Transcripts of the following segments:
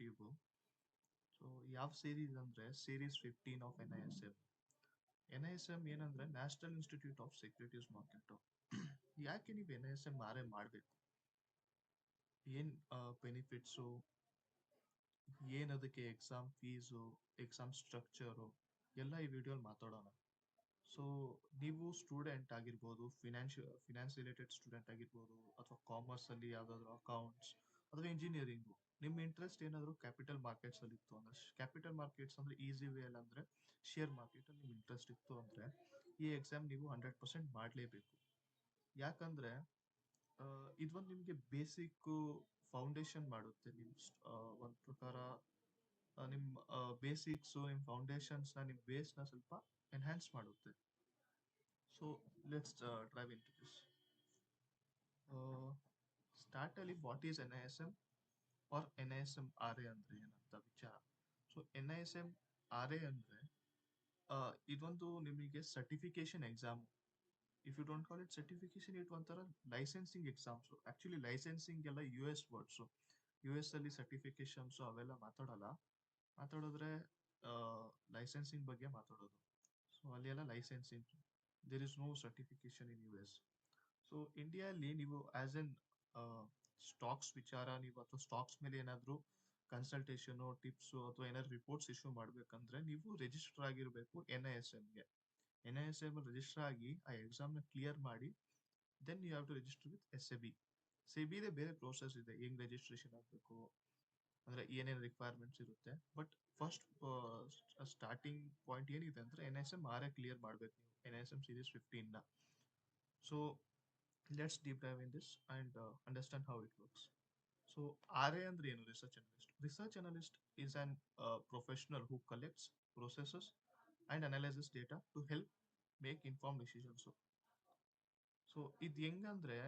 YouTube. So ಯಾವ series ಅಂದ್ರೆ series 15 of NISM. NISM ಏನಂದ್ರೆ national institute of securities market. ಯಾಕೆ ನೀವು NISM ಆರೇ ಮಾಡಬೇಕು, ಏನ್ ಬೆನಿಫಿಟ್ಸು, ಏನ್ ಅದಕ್ಕೆ ಎಕ್ಸಾಮ್ ಫೀಸು, ಎಕ್ಸಾಮ್ ಸ್ಟ್ರಕ್ಚರು ಎಲ್ಲ ಈ ವಿಡಿಯೋಲಿ ಮಾತಾಡೋಣ. ಸೊ ನೀವು ಸ್ಟೂಡೆಂಟ್ ಆಗಿರ್ಬೋದು, ಫಿನಾನ್ಸ್ ರಿಲೇಟೆಡ್ ಸ್ಟೂಡೆಂಟ್ ಆಗಿರ್ಬೋದು, ಅಥವಾ ಕಾಮರ್ಸ್ ಅಲ್ಲಿ ಯಾವ್ದಾದ್ರು ಅಕೌಂಟ್ಸ್ ಅಥವಾ ಇಂಜಿನಿಯರಿಂಗು, ನಿಮ್ಮ ಇಂಟ್ರೆಸ್ಟ್ ಏನಾದ್ರು ಕ್ಯಾಪಿಟಲ್ ಮಾರ್ಕೆಟ್ಸ್ ಅಲ್ಲಿ ಇತ್ತು ಅಂದ್ರೆ, ಕ್ಯಾಪಿಟಲ್ ಮಾರ್ಕೆಟ್ಸ್ ಅಂದ್ರೆ ಈಸಿ ವೇ ಅಲ್ಲಿ ಅಂದ್ರೆ ಶೇರ್ ಮಾರ್ಕೆಟ್ ಅಲ್ಲಿ ನಿಮ್ ಇಂಟ್ರೆಸ್ಟ್ ಇತ್ತು ಅಂದ್ರೆ ಈ ಎಕ್ಸಾಮ್ ನೀವು 100% ಮಾಡಲೇಬೇಕು. ಯಾಕಂದ್ರೆ ಇದೊಂದು ನಿಮ್ಗೆ ಬೇಸಿಕ್ ಫೌಂಡೇಶನ್ ಮಾಡುತ್ತೆ. ನಿಮ್ ಒಂದ್ ಪ್ರಕಾರ ನಿಮ್ ಬೇಸಿಕ್ಸ್, ನಿಮ್ ಫೌಂಡೇಶನ್ಸ್ ನ, ನಿಮ್ ಬೇಸ್ ನ ಸ್ವಲ್ಪ ಎನ್ಹಾನ್ಸ್ ಮಾಡುತ್ತೆ. So let's drive into this. Start ಅಲ್ಲಿ what is NISM or NISM RA ಅಂದ್ರೆ ಏನಂತ ವಿಚಾರ. ಸೊ NISM RA ಅಂದ್ರೆ ಇದೊಂದು ನಿಮಗೆ certification exam. If you don't call it certification, it ಒಂಥರ ಲೈಸೆನ್ಸಿಂಗ್ ಎಕ್ಸಾಮ್ಸ್. ಆಕ್ಚುಲಿ ಲೈಸೆನ್ಸಿಂಗ್ ಎಲ್ಲ US ವರ್ಡ್ಸ್. US ಅಲ್ಲಿ ಸರ್ಟಿಫಿಕೇಶನ್ಸ್ ಅವೆಲ್ಲ ಮಾತಾಡಲ್ಲ. ಮಾತಾಡಿದ್ರೆ ಲೈಸೆನ್ಸಿಂಗ್ ಬಗ್ಗೆ ಮಾತಾಡೋದು. ಸೊ ಅಲ್ಲಿ ಎಲ್ಲ licensing, there is no certification in US. So ಇಂಡಿಯಾದಲ್ಲಿ ನೀವು ಆಸ್ ಎನ್ ಸ್ಟಾಕ್ಸ್ ವಿಚಾರ, ನೀವು ಅಥವಾ ಸ್ಟಾಕ್ಸ್ ಮೇಲೆ ಏನಾದ್ರು ಕನ್ಸಲ್ಟೇಷನ್ ಟಿಪ್ಸ್ ಅಥವಾ ಏನಾದ್ರು ರಿಪೋರ್ಟ್ಸ್ ಇಶ್ಯೂ ಮಾಡ್ಬೇಕಂದ್ರೆ ನೀವು ರಿಜಿಸ್ಟರ್ ಆಗಿರ್ಬೇಕು NISMಗೆ. NISM ರಿಜಿಸ್ಟರ್ ಆಗಿ ಆ ಎಕ್ಸಾಮ್ ನ ಕ್ಲಿಯರ್ ಮಾಡಿ then you have to register with SEBI. SEBI ಬೇರೆ ಪ್ರೋಸೆಸ್ ಇದೆ, ಹೆಂಗ್ ರಿಜಿಸ್ಟ್ರೇಷನ್ ಆಗಬೇಕು ಅಂದ್ರೆ ಏನೇನು ರಿಕ್ವೈರ್ಮೆಂಟ್ಸ್ ಇರುತ್ತೆ. ಬಟ್ ಫಸ್ಟ್ ಸ್ಟಾರ್ಟಿಂಗ್ ಪಾಯಿಂಟ್ ಏನಿದೆ ಅಂದ್ರೆ NISM RA ಕ್ಲಿಯರ್ ಮಾಡ್ಬೇಕು ನೀವು, NISM ಸೀರೀಸ್ 15 ನ. So let's deep dive in this and understand how it works. So RA ಅಂದ್ರೆ ಏನು? Research analyst. Research analyst is an professional who collects, processes and analyses data to help make inform decisions. So ಇದು ಹೆಂಗಂದ್ರೆ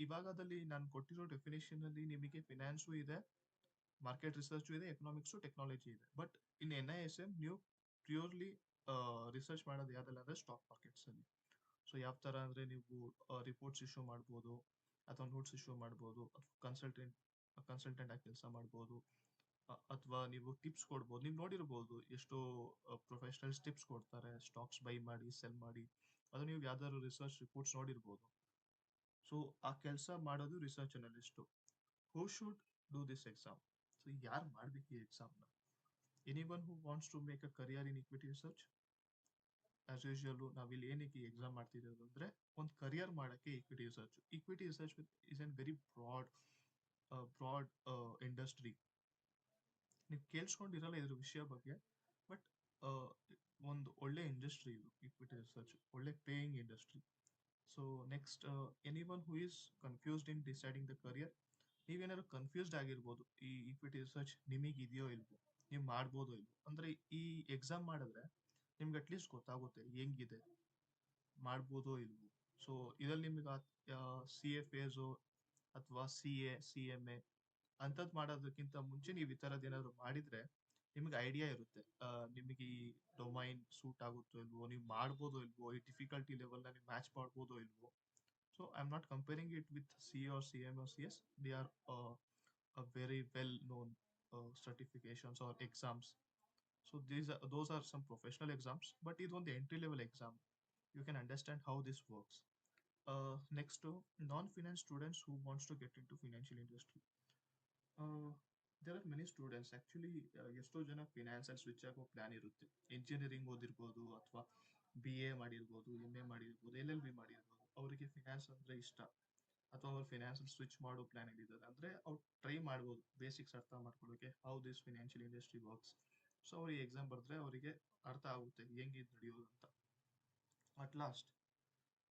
ಇವಾಗದಲ್ಲಿ ನಾನು ಕೊಟ್ಟಿರೋ definition ಅಲ್ಲಿ ನಿಮಗೆ finance ಇದೆ, market research ಇದೆ, ಎಕನಾಮಿಕ್ಸ್, ಟೆಕ್ನಾಲಜಿ ಇದೆ. ಬಟ್ ಇನ್ NISM ನೀವು ಪ್ಯೂರ್ಲಿ ರಿಸರ್ಚ್ ಮಾಡೋದು ಯಾವ್ದಲ್ಲ ಅಂದ್ರೆ ಸ್ಟಾಕ್ ಮಾರ್ಕೆಟ್ಸ್ ಅಲ್ಲಿ. ಸೊ ಯಾವ ತರ ಅಂದ್ರೆ ನೀವು ರಿಪೋರ್ಟ್ಸ್ ಇಶ್ಯೂ ಮಾಡ್ಬೋದು, ಅಥವಾ ನೋಟ್ಸ್ ಇಶ್ಯೂ ಮಾಡ್ಬೋದು, ಅಥವಾ ಕನ್ಸಲ್ಟೆಂಟ್ ಆಗಿ ಕೆಲಸ ಮಾಡ್ಬೋದು, ಅಥವಾ ನೀವು ಟಿಪ್ಸ್ ಕೊಡ್ಬೋದು. ನೀವು ನೋಡಿರ್ಬೋದು ಎಷ್ಟೋ ಪ್ರೊಫೆಷನಲ್ಸ್ ಟಿಪ್ಸ್ ಕೊಡ್ತಾರೆ, ಸ್ಟಾಕ್ಸ್ ಬೈ ಮಾಡಿ, ಸೆಲ್ ಮಾಡಿ. ಅದು ನೀವು ಯಾವ್ದಾದ್ರು ರಿಸರ್ಚ್ ರಿಪೋರ್ಟ್ಸ್ ನೋಡಿರ್ಬೋದು. ಸೊ ಆ ಕೆಲಸ ಮಾಡೋದು research analyst. Who should do this exam? So ಯಾರು ಮಾಡ್ಬೇಕು ಈ ಎಕ್ಸಾಮ್ನ? Anyone who wants to make a career in equity research. As usual ನಾವಿಲ್ಲಿ ಏನಕ್ಕೆ ಎಕ್ಸಾಮ್ ಮಾಡ್ತಿರೋದು ಅಂದ್ರೆ ಒಂದು ಕರಿಯರ್ ಮಾಡಕ್ಕೆ equity research is an very broad industry. ನೀವು ಕೇಳಿಸ್ಕೊಂಡಿರಲ್ಲ ಇದ್ರ ವಿಷಯ ಬಗ್ಗೆ, ಬಟ್ ಒಂದು ಒಳ್ಳೆ ಇಂಡಸ್ಟ್ರಿ ಇದು ಇಕ್ವಿಟಿ ರಿಸರ್ಚ್, ಒಳ್ಳೆ paying industry. So next, anyone who is confused in deciding the career. ನೀವೇನಾದ್ರು ಕನ್ಫ್ಯೂಸ್ಡ್ ಆಗಿರ್ಬೋದು ಈ ಇಕ್ವಿಟಿ ರಿಸರ್ಚ್ ನಿಮಗೆ ಇದೆಯೋ ಇಲ್ವೋ, ನೀವು ಮಾಡ್ಬೋದೋ ಇಲ್ವೋ. ಅಂದ್ರೆ ಈ ಎಕ್ಸಾಮ್ ಮಾಡಿದ್ರೆ ನಿಮ್ಗೆ ಅಟ್ಲೀಸ್ಟ್ ಗೊತ್ತಾಗುತ್ತೆ ಹೆಂಗಿದೆ, ಮಾಡ್ಬೋದೋ ಇಲ್ವೋ. ಸೊ ಇದ್ರಲ್ಲಿ ನಿಮ್ಗೆ CFAs ಅಥವಾ CMA ಅಂಥದ್ದು ಮಾಡೋದಕ್ಕಿಂತ ಮುಂಚೆ ನೀವು ಈ ಥರದ್ದು ಏನಾದ್ರು ಮಾಡಿದ್ರೆ ನಿಮ್ಗೆ ಐಡಿಯಾ ಇರುತ್ತೆ ನಿಮಗೆ ಈ ಡೊಮೈನ್ ಸೂಟ್ ಆಗುತ್ತೋ ಇಲ್ವೋ, ನೀವು ಮಾಡ್ಬೋದೋ ಇಲ್ವೋ, ಈ ಡಿಫಿಕಲ್ಟಿ ಲೆವೆಲ್ನ ನೀವು ಮ್ಯಾಚ್ ಮಾಡ್ಬೋದೋ ಇಲ್ವೋ. So I'm not comparing it with CA or CM or CS. They are a very well known certifications or exams. So those are some professional exams, but it's on the entry level exam. You can understand how this works. Next to non-finance students who wants to get into financial industry. There are many students actually. ಎಷ್ಟೋ ಜನ finance ಅಲ್ಲಿ switch ಆಗೋ plan ಇರುತ್ತೆ. Engineering ಓದಿರ್ಬೋದು, ಅಥವಾ BA ಮಾಡಿರ್ಬೋದು, MA ಮಾಡಿರ್ಬೋದು, LLB ಮಾಡಿರ್ಬೋದು. ಅವರಿಗೆ ಫಿನಾನ್ಸ್ ಅಂದ್ರೆ ಇಷ್ಟ, ಅಥವಾ ಅವ್ರು ಫಿನಾನ್ಸ್ ಸ್ವಿಚ್ ಮಾಡೋ ಪ್ಲಾನ್ ಇದ್ದಾರೆ ಅಂದ್ರೆ ಅವ್ರು ಟ್ರೈ ಮಾಡ್ಬೋದು ಬೇಸಿಕ್ಸ್ ಅರ್ಥ ಮಾಡ್ಕೊಳ್ಳೋಕೆ, how this financial industry works. So ಅವ್ರಿಗೆ ಎಕ್ಸಾಮ್ ಬರೆದ್ರೆ ಅವರಿಗೆ ಅರ್ಥ ಆಗುತ್ತೆ ಹೆಂಗೆ ಇದು ನಡೆಯೋದು ಅಂತ. At last,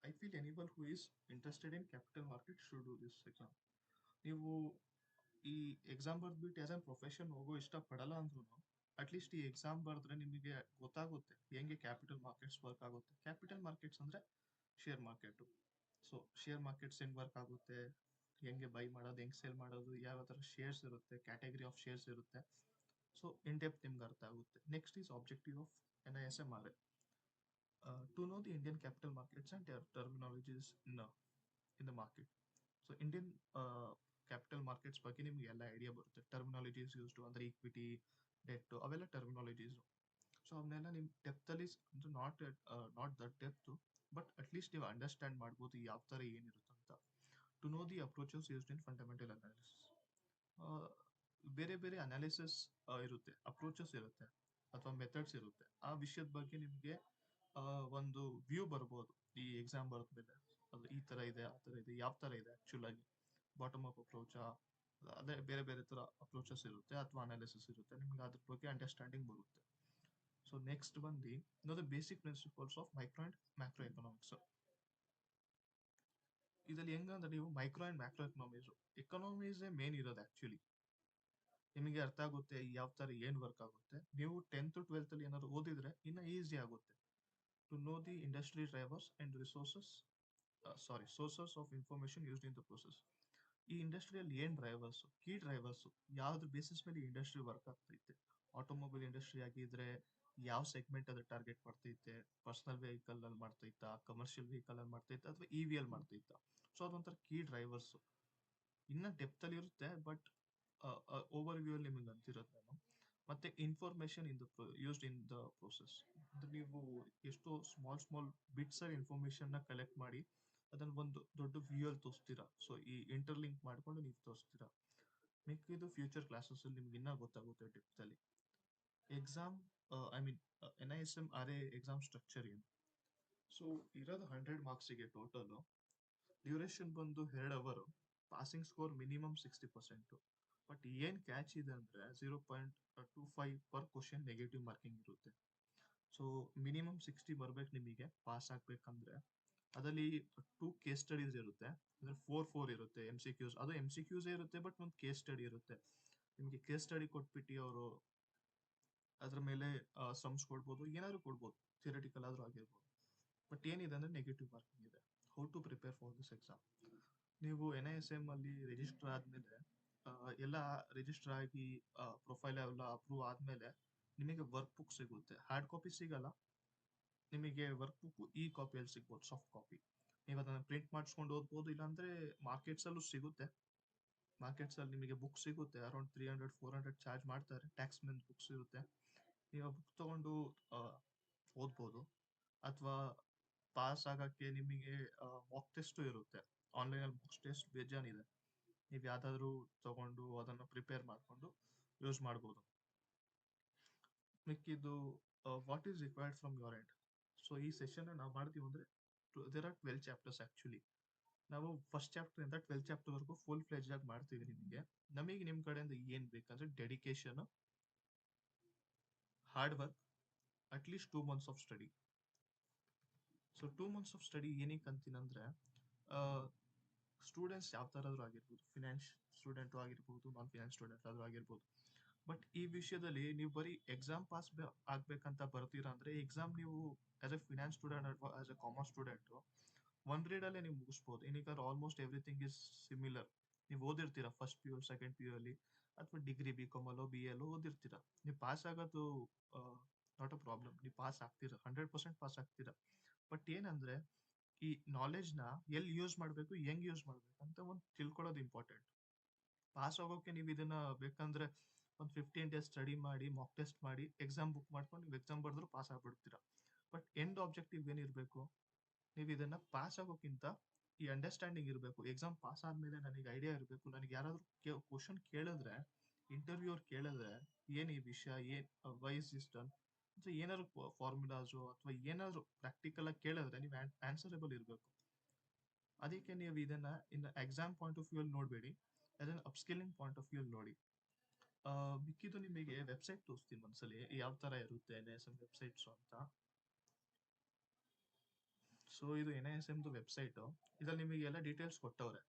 I feel anybody who is interested in capital market should do this exam. ನೀವು ಈ ಎಕ್ಸಾಮ್ ಬರ್ದ್ಬಿಟ್ಟು ಆಸ್ ಅನ್ ಪ್ರೊಫೆಷನ್ ಹೋಗೋ ಇಷ್ಟ ಪಡಲ್ಲ ಅಂದ್ರೂ ಅಟ್ಲೀಸ್ಟ್ ಈ ಎಕ್ಸಾಮ್ ಬರೆದ್ರೆ ನಿಮಗೆ ಗೊತ್ತಾಗುತ್ತೆ ಹೆಂಗೆ ಕ್ಯಾಪಿಟಲ್ ಮಾರ್ಕೆಟ್ಸ್ ವರ್ಕ್ ಆಗುತ್ತೆ. ಕ್ಯಾಪಿಟಲ್ ಮಾರ್ಕೆಟ್ಸ್ ಅಂದ್ರೆ share market. So share markets ಹೆಂಗ್ ವರ್ಕ್ ಆಗುತ್ತೆ, ಹೆಂಗೆ ಬೈ ಮಾಡೋದು, ಹೆಂಗ್ ಸೇಲ್ ಮಾಡೋದು, ಯಾವ ತರ ಶೇರ್ಸ್ ಇರುತ್ತೆ, ಕ್ಯಾಟಗರಿ ಆಫ್ ಶೇರ್ಸ್ ಇರುತ್ತೆ. ಸೊ ಇನ್ ಡೆಪ್ತ್ ನಿಮ್ಗೆ ಅರ್ಥ ಆಗುತ್ತೆ. Next is objective of NISM RA. To know the Indian capital markets and their terminologies in the market. So Indian capital markets ಬಗ್ಗೆ ನಿಮ್ಗೆ ಎಲ್ಲ ಐಡಿಯಾ ಬರುತ್ತೆ. ಟರ್ಮಿನಾಲಜೀಸ್ ಯೂಸ್ಡು ಅಂದ್ರೆ equity, debt, ಅವೆಲ್ಲ ಟರ್ಮಿನಾಲಜೀಸು. ಸೊ ಅವನ್ನೆಲ್ಲ ನಿಮ್ಮ ಡೆಪ್ತಲ್ಲಿ ಅಂದ್ರೆ not that depth, but at least ನೀವು ಅಂಡರ್ಸ್ಟ್ಯಾಂಡ್ ಮಾಡ್ಬೋದು ಯಾವ ಥರ ಏನಿರುತ್ತಂತ. To know the approaches used in fundamental analysis. ಬೇರೆ ಬೇರೆ ಅನಾಲಿಸಿಸ್ ಇರುತ್ತೆ, ಅಪ್ರೋಚಸ್ ಇರುತ್ತೆ, ಅಥವಾ ಮೆಥಡ್ಸ್ ಇರುತ್ತೆ. ಆ ವಿಷಯದ ಬಗ್ಗೆ ನಿಮಗೆ ಒಂದು ವ್ಯೂ ಬರ್ಬೋದು ಈ ಎಕ್ಸಾಮ್ ಬರೆದ್ಮೇಲೆ. ಅದು ಈ ಥರ ಇದೆ, ಆ ಥರ ಇದೆ, ಯಾವ ಥರ ಇದೆ ಆ್ಯಕ್ಚುಲ್ ಆಗಿ, ಬಾಟಮ್ ಅಪ್ ಅಪ್ರೋಚಾ, ಅದೇ ಬೇರೆ ಬೇರೆ ಥರ ಅಪ್ರೋಚಸ್ ಇರುತ್ತೆ ಅಥವಾ ಅನಾಲಿಸಿಸ್ ಇರುತ್ತೆ. ನಿಮ್ಗೆ ಅದ್ರ ಬಗ್ಗೆ ಅಂಡರ್ಸ್ಟ್ಯಾಂಡಿಂಗ್ ಬರುತ್ತೆ. ಸೊ ನೆಕ್ಸ್ಟ್ ಬಂದು know the basic principles of micro and macro economics. ಇದರಲ್ಲಿ ಹೆಂಗಂದ್ರೆ ನೀವು ಮೈಕ್ರೋ ಅಂಡ್ ಮ್ಯಾಕ್ರೋ ಎಕನಾಮೀಸೇ ಮೇನ್ ಇರೋದು ಆ್ಯಕ್ಚುಲಿ. ನಿಮಗೆ ಅರ್ಥ ಆಗುತ್ತೆ ಯಾವ ಥರ ಏನು ವರ್ಕ್ ಆಗುತ್ತೆ. ನೀವು 10th 12th ಅಲ್ಲಿ ಏನಾದ್ರು ಓದಿದ್ರೆ ಇನ್ನ ಈಸಿ ಆಗುತ್ತೆ. To know the industry drivers and resources, sources of information used in the process. ಈ ಇಂಡಸ್ಟ್ರಿಯಲ್ಲಿ ಏನ್ ಡ್ರೈವರ್ಸ್, ಕೀ ಡ್ರೈವರ್ಸ್, ಯಾವ್ದು ಬೇಸಿಸ್ ಮೇಲೆ ಇಂಡಸ್ಟ್ರಿ ವರ್ಕ್ ಆಗ್ತೈತೆ. ಆಟೋಮೊಬೈಲ್ ಇಂಡಸ್ಟ್ರಿ ಆಗಿದ್ರೆ ಯಾವ ಸೆಗ್ಮೆಂಟ್ ಅದು ಟಾರ್ಗೆಟ್ ಮಾಡ್ತೈತೆ, ಪರ್ಸನಲ್ ವೆಹಿಕಲ್ ಅಲ್ಲಿ ಮಾಡ್ತೈತಾ, ಕಮರ್ಷಿಯಲ್ ವೆಹಿಕಲ್ ಅಲ್ಲಿ ಮಾಡ್ತೈತಾ, ಅಥವಾ ಇ ವಿ ಅಲ್ಲಿ ಮಾಡ್ತೈತಾ. ಸೊ ಅದೊಂಥರ ಕೀ ಡ್ರೈವರ್ಸ್. ಇನ್ನ ಡೆಪ್ತ್ ಅಲ್ಲಿ ಇರುತ್ತೆ, ಬಟ್ ಓವರ್ ವ್ಯೂ ಅಲ್ಲಿ ನಿಮಗೆ ಅಂತಿರೋದು ನಾನು. ಮತ್ತೆ information used in the process. ನೀವು ಎಷ್ಟೋ ಸ್ಮಾಲ್ ಬಿಟ್ಸ್ ಆಫ್ ಇನ್ಫಾರ್ಮೇಶನ್ ನ ಕಲೆಕ್ಟ್ ಮಾಡಿ ಅದನ್ನ ಒಂದು ದೊಡ್ಡ ವ್ಯೂ ಅಲ್ಲಿ ತೋರಿಸ್ತೀರಾ. ಸೊ ಈ ಇಂಟರ್ಲಿಂಕ್ ಮಾಡ್ಕೊಂಡು ನೀವು ತೋರಿಸ್ತೀರಾ. ಮಿಕ್ಕಿದ್ದು ಫ್ಯೂಚರ್ ಕ್ಲಾಸಸ್ ಅಲ್ಲಿ ನಿಮ್ಗೆ ಇನ್ನೂ ಗೊತ್ತಾಗುತ್ತೆ ಡೆಪ್ತ್ ಅಲ್ಲಿ. Exam, I mean NISM-RA exam structure ಏನು. ಸೊ ಇರೋದು 100 ಮಾರ್ಕ್ಸಿಗೆ ಟೋಟಲ್. ಡ್ಯೂರೇಷನ್ ಬಂದು 2 hour. Passing score minimum 60%. But ಏನ್ ಕ್ಯಾಚ್ ಇದೆ ಅಂದ್ರೆ 0.25 ಪರ್ ಕ್ವಶನ್ ನೆಗೆಟಿವ್ ಮಾರ್ಕಿಂಗ್ ಇರುತ್ತೆ. ಸೊ ಮಿನಿಮಮ್ 60 ಬರ್ಬೇಕು ನಿಮಗೆ ಪಾಸ್ ಆಗ್ಬೇಕಂದ್ರೆ. ಅದರಲ್ಲಿ 2 ಕೇಸ್ ಸ್ಟಡೀಸ್ ಇರುತ್ತೆ, ಅಂದ್ರೆ 4 ಇರುತ್ತೆ. MCQs, ಅದು MCQs ಇರುತ್ತೆ, ಬಟ್ ಒಂದು ಕೇಸ್ ಸ್ಟಡಿ ಇರುತ್ತೆ. ನಿಮಗೆ ಕೇಸ್ ಸ್ಟಡಿ ಕೊಟ್ಬಿಟ್ಟು ಅವರು ಅದ್ರ ಮೇಲೆ ಸಮ್ಸ್ ಕೊಡ್ಬೋದು, ಏನಾದ್ರು ಕೊಡ್ಬೋದು, ಥಿಯರಿಟಿಕಲ್ ಆದ್ರೂ ಆಗಿರ್ಬೋದು. ಬಟ್ ಏನಿದೆ ಅಂದ್ರೆ ನೆಗೆಟಿವ್ ಮಾರ್ಕಿಂಗ್ ಇದೆ. How to prepare for this exam. ನೀವು NISM ಅಲ್ಲಿ ರಿಜಿಸ್ಟರ್ ಆದ್ಮೇಲೆ, ಎಲ್ಲ ರಿಜಿಸ್ಟರ್ ಆಗಿ ಪ್ರೊಫೈಲ್ ಎಲ್ಲ ಅಪ್ರೂವ್ ಆದ್ಮೇಲೆ ನಿಮಗೆ ವರ್ಕ್ ಬುಕ್ ಸಿಗುತ್ತೆ. ಹಾರ್ಡ್ ಕಾಪಿ ಸಿಗಲ್ಲ ನಿಮಗೆ. ವರ್ಕ್ ಬುಕ್ ಈ ಕಾಪಿಯಲ್ಲಿ ಸಿಗ್ಬೋದು, ಸಾಫ್ಟ್ ಕಾಪಿ. ನೀವು ಅದನ್ನ ಪ್ರಿಂಟ್ ಮಾಡಿಸ್ಕೊಂಡು ಓದ್ಬೋದು, ಇಲ್ಲಾಂದ್ರೆ ಮಾರ್ಕೆಟ್ಸ್ ಅಲ್ಲೂ ಸಿಗುತ್ತೆ. ಮಾರ್ಕೆಟ್ಸ್ ಅಲ್ಲಿ ನಿಮಗೆ ಬುಕ್ ಸಿಗುತ್ತೆ, ಅರೌಂಡ್ 300-400 ಚಾರ್ಜ್ ಮಾಡ್ತಾರೆ. ಟ್ಯಾಕ್ಸ್ ಮೆನ್ ಬುಕ್ಸ್ ಇರುತ್ತೆ. ನೀವು ಬುಕ್ ತಗೊಂಡು ಓದ್ಬೋದು. ಅಥವಾ ಪಾಸ್ ಆಗಕ್ಕೆ ನಿಮಗೆ ಮಾಕ್ ಟೆಸ್ಟ್ ಇರುತ್ತೆ. ಆನ್ಲೈನ್ ಅಲ್ಲಿ ಮಾಕ್ ಟೆಸ್ಟ್ ಬೇಜಾನಿದೆ. ನೀವು ಯಾವ್ದಾದ್ರು ತಗೊಂಡು ಅದನ್ನು ಪ್ರಿಪೇರ್ ಮಾಡ್ಕೊಂಡು ಯೂಸ್ ಮಾಡ್ಬೋದು. ಮಿಕ್ಕಿದ್ದು what is required from your end. So ಈ ಸೆಷನ್ ನಾವು ಮಾಡ್ತೀವಿ ಅಂದ್ರೆ ದೇರ್ ಆರ್ 12 ಚಾಪ್ಟರ್ಸ್ ಆಕ್ಚುಲಿ. ನಾವು ಫಸ್ಟ್ ಚಾಪ್ಟರ್ ಇಂದ 12 ಚಾಪ್ಟರ್ ವರೆಗೂ ಫುಲ್ ಫ್ಲೆಜ್ ಆಗಿ ಮಾಡ್ತೀವಿ ನಿಮಗೆ. ನಮಗೆ ನಿಮ್ ಕಡೆಯಿಂದ ಏನ್ ಬೇಕಂದ್ರೆ dedication, hard work, at least 2 months of study. So 2 months of study ಏನಕ್ಕೆ ಅಂತೀನಂದ್ರೆ, ಸ್ಟೂಡೆಂಟ್ಸ್ ಯಾವ ಥರ ಆದ್ರೂ ಆಗಿರ್ಬೋದು, ಫಿನಾನ್ಸ್ ಸ್ಟೂಡೆಂಟ್ ಆಗಿರ್ಬೋದು, ನಾನ್ ಫಿನಾನ್ಸ್ ಸ್ಟೂಡೆಂಟ್ ಆದ್ರೂ ಆಗಿರ್ಬೋದು. ಬಟ್ ಈ ವಿಷಯದಲ್ಲಿ ನೀವು ಬರೀ ಎಕ್ಸಾಮ್ ಪಾಸ್ ಆಗ್ಬೇಕಂತ ಬರ್ತೀರಾ ಅಂದ್ರೆ, ಎಕ್ಸಾಮ್ ನೀವು ಆಸ್ ಎ ಫಿನಾನ್ಸ್ ಸ್ಟೂಡೆಂಟ್ ಅಥವಾ as A commerce student 1 read ಅಲ್ಲೇ ನೀವು ಮುಗಿಸ್ಬೋದು. ಏನಕ್ಕೆ ಆಲ್ಮೋಸ್ಟ್ ಎವ್ರಿಥಿಂಗ್ ಇಸ್ ಸಿಮಿಲರ್. ನೀವು ಓದಿರ್ತೀರಾ ಫಸ್ಟ್ PU, ಸೆಕೆಂಡ್ PU ಅಲ್ಲಿ, ಅಥವಾ ಡಿಗ್ರಿ BCom ಅಲ್ಲೋ BA ಅಲ್ಲೋ ಓದಿರ್ತೀರಾ. ನೀವು ಪಾಸ್ ಆಗೋದು ನಾಟ್ ಅ ಪ್ರಾಬ್ಲಮ್. ನೀವು ಪಾಸ್ ಆಗ್ತೀರಾ, 100% ಪಾಸ್ ಆಗ್ತೀರಾ. ಬಟ್ ಏನಂದ್ರೆ ಈ ನಾಲೆಜ್ ನ ಎಲ್ಲಿ ಯೂಸ್ ಮಾಡ್ಬೇಕು, ಹೆಂಗ್ ಯೂಸ್ ಮಾಡ್ಬೇಕು ಅಂತ ಒಂದು ತಿಳ್ಕೊಳ್ಳೋದು ಇಂಪಾರ್ಟೆಂಟ್. ಪಾಸ್ ಆಗೋಕೆ ನೀವು ಇದನ್ನ ಬೇಕಂದ್ರೆ ಒಂದು 15 days ಸ್ಟಡಿ ಮಾಡಿ, ಮಾಕ್ ಟೆಸ್ಟ್ ಮಾಡಿ, ಎಕ್ಸಾಮ್ ಬುಕ್ ಮಾಡ್ಕೊಂಡು ನೀವು ಎಕ್ಸಾಮ್ ಬರೆದ್ರು ಪಾಸ್ ಆಗ್ಬಿಡ್ತೀರಾ. ಬಟ್ ಎಂಡ್ ಆಬ್ಜೆಕ್ಟಿವ್ ಏನಿರ್ಬೇಕು, ನೀವು ಇದನ್ನ ಪಾಸ್ ಆಗೋಕ್ಕಿಂತ ಈ ಅಂಡರ್ಸ್ಟ್ಯಾಂಡಿಂಗ್ ಇರಬೇಕು. ಎಕ್ಸಾಮ್ ಪಾಸ್ ಆದ್ಮೇಲೆ ನನಗೆ ಐಡಿಯಾ ಇರಬೇಕು. ನನಗೆ ಯಾರಾದ್ರೂ ಕ್ವಶನ್ ಕೇಳಿದ್ರೆ, ಇಂಟರ್ವ್ಯೂ ಅವ್ರು ಕೇಳಿದ್ರೆ, ಏನ್ ಈ ವಿಷಯ, ಏನ್ ವೈ ಇಸ್ ದಿಸ್ ಡನ್ ಅಂತ ಏನಾದ್ರು ಫಾರ್ಮುಲಾಸು ಅಥವಾ ಏನಾದ್ರು ಪ್ರಾಕ್ಟಿಕಲ್ ಆಗಿ ಕೇಳಿದ್ರೆ ನೀವು ಆನ್ಸರಬಲ್ ಇರಬೇಕು. ಅದಕ್ಕೆ ನೀವು ಇದನ್ನ ಇನ್ನು ಎಕ್ಸಾಮ್ ಪಾಯಿಂಟ್ ಆಫ್ ವ್ಯೂ ಅಲ್ಲಿ ನೋಡಬೇಡಿ, ಅದನ್ನ ಅಪ್ಸ್ಕಿಲ್ಲಿಂಗ್ ಪಾಯಿಂಟ್ ಆಫ್ ವ್ಯೂ ಅಲ್ಲಿ ನೋಡಿ. ಮಿಕ್ಕಿದ್ದು ನಿಮಗೆ ವೆಬ್ಸೈಟ್ ತೋರಿಸ್ತೀನಿ ಒಂದ್ಸಲಿ ಯಾವ ತರ ಇರುತ್ತೆ NISM ವೆಬ್ಸೈಟ್ಸ್ ಅಂತ. ಸೊ ಇದು NISM ವೆಬ್ಸೈಟ್. ಇದ್ರಲ್ಲಿ ನಿಮಗೆ ಎಲ್ಲ ಡೀಟೇಲ್ಸ್ ಕೊಟ್ಟವ್ರೆ.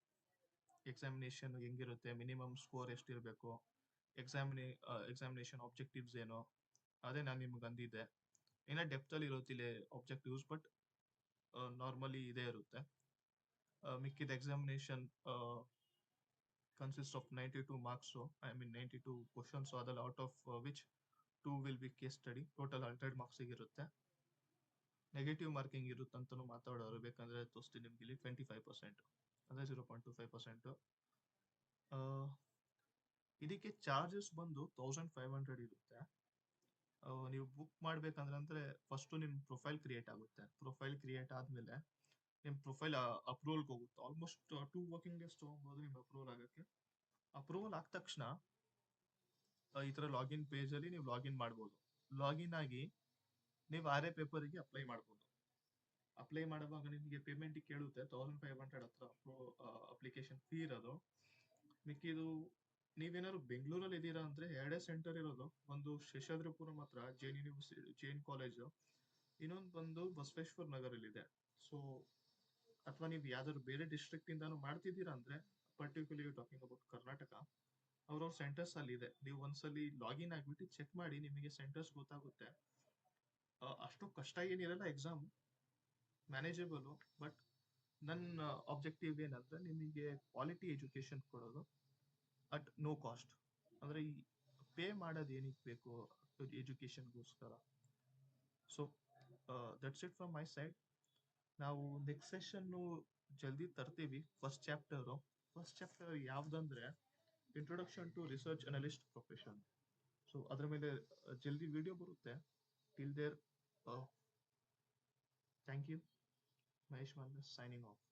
ಎಕ್ಸಾಮಿನೇಷನ್ ಹೆಂಗಿರುತ್ತೆ, ಮಿನಿಮಮ್ ಸ್ಕೋರ್ ಎಷ್ಟಿರಬೇಕು, ಎಕ್ಸಾಮಿನೇಷನ್ ಆಬ್ಜೆಕ್ಟಿವ್ಸ್ ಏನು, ಅದೇ ನಾನು ನಿಮ್ಗೆ ಅಂದಿದ್ದೆ. ಇನ್ನ ಡೆಪ್ತ್ ಅಲ್ಲಿ ಇರುತ್ತಿಲ್ಲ ಆಬ್ಜೆಕ್ಟಿವ್ಸ್, ಬಟ್ ನಾರ್ಮಲಿ ಇದೇ ಇರುತ್ತೆ. ಮಿಕ್ಕಿದ examination consist of 92 marks. I mean 92 questions. ಅದ್ರಲ್ಲಿ out of which 2 will be case study. Total 100 marks ಇರುತ್ತೆ. ನೆಗೆಟಿವ್ ಮಾರ್ಕಿಂಗ್ ಇರುತ್ತಂತನೂ ಮಾತಾಡೋರು. ಬೇಕಂದ್ರೆ ತೋರಿಸ್ತೀನಿ ನಿಮ್ಗೆ ಇಲ್ಲಿ 25%, ಅಂದ್ರೆ 0.25%. ಇದಕ್ಕೆ ಚಾರ್ಜಸ್ ಬಂದು 1500 ಇರುತ್ತೆ. ನೀವು ಬುಕ್ ಮಾಡ್ಬೇಕಂದ್ರೆ ಫಸ್ಟ್ ನಿಮ್ ಪ್ರೊಫೈಲ್ ಕ್ರಿಯೇಟ್ ಆಗುತ್ತೆ. ಪ್ರೊಫೈಲ್ ಕ್ರಿಯೇಟ್ ಆದ್ಮೇಲೆ ನಿಮ್ ಪ್ರೊಫೈಲ್ ಅಪ್ರೂವಲ್ಗೆ ಹೋಗುತ್ತೆ. ಆಲ್ಮೋಸ್ಟ್ 2 ವರ್ಕಿಂಗ್ ಡೇಸ್ ತಗೊಬೋದು ನಿಮ್ ಅಪ್ರೂವಲ್ ಆಗಕ್ಕೆ. ಅಪ್ರೂವಲ್ ಆದ ತಕ್ಷಣ ಈ ತರ ಲಾಗಿನ್ ಪೇಜ್ ಅಲ್ಲಿ ನೀವು ಲಾಗಿನ್ ಮಾಡ್ಬೋದು. ಲಾಗಿನ್ ಆಗಿ ನೀವು ಆರ್ ಎ ಪೇಪರ್ಗೆ ಅಪ್ಲೈ ಮಾಡ್ಬೋದು. ಅಪ್ಲೈ ಮಾಡುವಾಗ ನಿಮಗೆ ಪೇಮೆಂಟ್ ಕೇಳುತ್ತೆ 1500 ಹತ್ರ ಅಪ್ಲಿಕೇಶನ್ ಫೀ ಇರೋದು. ಮಿಕ್ಕಿದು ನೀವೇನಾದ್ರು ಬೆಂಗಳೂರಲ್ಲಿ ಇದ್ದೀರಾ ಅಂದ್ರೆ ಎರಡೇ ಸೆಂಟರ್ ಇರೋದು. ಒಂದು ಶೇಷಾದ್ರಿಪುರಂ ಹತ್ರ ಜೈನ್ ಯೂನಿವರ್ಸಿಟಿ ಜೈನ್ ಕಾಲೇಜು, ಇನ್ನೊಂದು ಬಂದು ಬಸವೇಶ್ವರ ನಗರಲ್ಲಿದೆ. ಸೊ ಅಥವಾ ನೀವು ಯಾವ್ದಾದ್ರು ಬೇರೆ ಡಿಸ್ಟ್ರಿಕ್ಟ್ ಇಂದಾನು ಮಾಡ್ತಿದ್ದೀರಾ ಅಂದ್ರೆ, ಪರ್ಟಿಕ್ಯುಲರ್ಲಿ ಟಾಕಿಂಗ್ ಅಬೌಟ್ ಕರ್ನಾಟಕ, ಅವ್ರವ್ರ ಸೆಂಟರ್ಸ್ ಅಲ್ಲಿ ಇದೆ. ನೀವು ಒಂದ್ಸಲಿ ಲಾಗಿನ್ ಆಗ್ಬಿಟ್ಟು ಚೆಕ್ ಮಾಡಿ, ನಿಮಗೆ ಸೆಂಟರ್ಸ್ ಗೊತ್ತಾಗುತ್ತೆ. ಅಷ್ಟು ಕಷ್ಟ ಏನಿರಲ್ಲ ಎಕ್ಸಾಮ್, ಮ್ಯಾನೇಜಬಲ್. ಬಟ್ ನನ್ನ ಆಬ್ಜೆಕ್ಟಿವ್ ಏನಂದ್ರೆ ನಿಮಗೆ ಕ್ವಾಲಿಟಿ ಎಜುಕೇಶನ್ ಕೊಡೋದು ಅಟ್ ನೋ ಕಾಸ್ಟ್. ಅಂದ್ರೆ ಈ ಪೇ ಮಾಡೋದು ಏನಕ್ಕೆ ಬೇಕು ಎಜುಕೇಶನ್ಗೋಸ್ಕರ. So that's it from my side. ನಾವು ನೆಕ್ಸ್ಟ್ ಸೆಷನ್ ಜಲ್ದಿ ತರ್ತೀವಿ. ಫಸ್ಟ್ ಚಾಪ್ಟರ್ ಯಾವ್ದಂದ್ರೆ introduction to research analyst profession. So ಅದ್ರ ಮೇಲೆ ಜಲ್ದಿ ವಿಡಿಯೋ ಬರುತ್ತೆ. Till there, thank you. Mahesh ಮಾಲ್ನ ಸೈನಿಂಗ್ ಆಫ್.